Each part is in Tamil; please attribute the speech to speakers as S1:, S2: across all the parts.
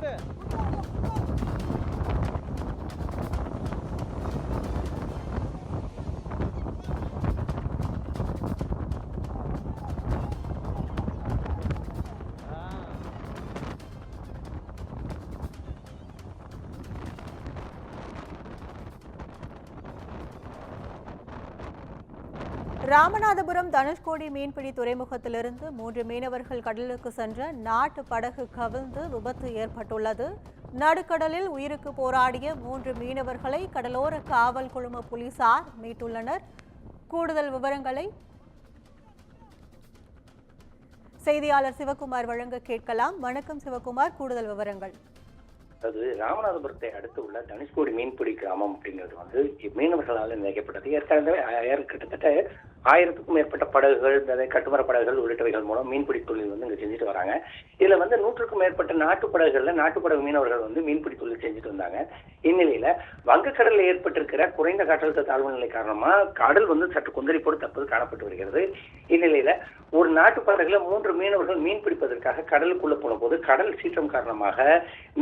S1: விடு.
S2: ராமநாதபுரம் தனுஷ்கோடி மீன்பிடி துறைமுகத்திலிருந்து 3 மீனவர்கள் கடலுக்கு சென்ற நாட்டு படகு கவிழ்ந்து விபத்து ஏற்பட்டுள்ளது. நடுக்கடலில் உயிருக்கு போராடிய 3 மீனவர்களை கடலோர காவல் குழும போலீசார் மீட்டுள்ளனர். கூடுதல் விவரங்களை செய்தியாளர் சிவகுமார் வழங்க கேட்கலாம். வணக்கம் சிவகுமார், கூடுதல் விவரங்கள்.
S3: அது ராமநாதபுரத்தை அடுத்து உள்ள தனுஷ்கோடி மீன்பிடி கிராமம் அப்படிங்கிறது மீனவர்களால் நினைக்கப்பட்டது. ஏற்கனவே கிட்டத்தட்ட 1000க்கும் மேற்பட்ட படகுகள், கட்டுமர படகுகள் உள்ளிட்டவைகள் மூலம் மீன்பிடி தொழில் இங்க செஞ்சுட்டு வராங்க. இதுல 100க்கும் மேற்பட்ட நாட்டு படகு மீனவர்கள் மீன்பிடி தொழில் செஞ்சுட்டு வந்தாங்க. இந்நிலையில வங்கக்கடலில் ஏற்பட்டிருக்கிற குறைந்த காற்றழுத்த தாழ்வு நிலை காரணமா கடல் சற்று கொந்தளிப்போடு தற்போது காணப்பட்டு வருகிறது. இந்நிலையில ஒரு நாட்டு படகுல 3 மீனவர்கள் மீன் பிடிப்பதற்காக கடலுக்குள்ள போன போது கடல் சீற்றம் காரணமாக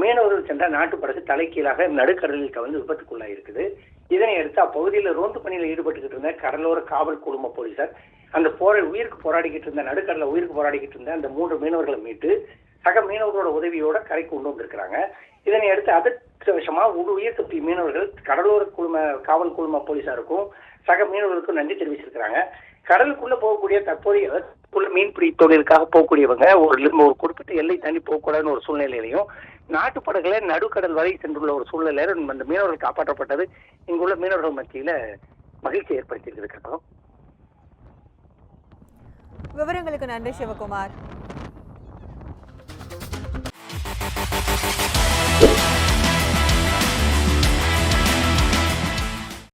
S3: மீனவர்கள் சென்ற நாட்டு படகு தலைகீழாக நடுக்கடலில் கவிழ்ந்து விபத்துக்குள்ளாயிருக்குது. இதனை அடுத்து அப்பகுதியில் ரோந்து பணியில் ஈடுபட்டுக்கிட்டு இருந்த கடலோர காவல் குழும போலீசார் அந்த உயிருக்கு போராடிக்கிட்டு இருந்த நடுக்கடல உயிருக்கு போராடிக்கிட்டு இருந்த அந்த 3 மீனவர்களை மீட்டு சக மீனவர்களோட உதவியோட கரைக்கு கொண்டு வந்திருக்கிறாங்க. இதனை அடுத்து அதிர்ஷ்டவசமா உயிர் தப்பிய மீனவர்கள் கடலோர காவல் குழும போலீசாருக்கும் சக மீனவர்களுக்கும் நன்றி தெரிவிச்சிருக்கிறாங்க. கடலுக்குள்ள போகக்கூடிய தற்போதைய மீன்பிடி தொழிலுக்காக போகக்கூடியவங்க ஒரு குறிப்பிட்ட எல்லை தாண்டி போகக்கூடாதுன்னு ஒரு சூழ்நிலையிலையும் நாட்டு படகுல நடுக்கடல் வரை சென்றுள்ள ஒரு சூழ்நிலையில அந்த மீனவர்கள் காப்பாற்றப்பட்டது இங்குள்ள மீனவர்கள் மத்தியில மகிழ்ச்சி ஏற்படுத்தி இருக்கிறோம்.
S2: விவரங்களுக்கு நன்றி சிவகுமார்.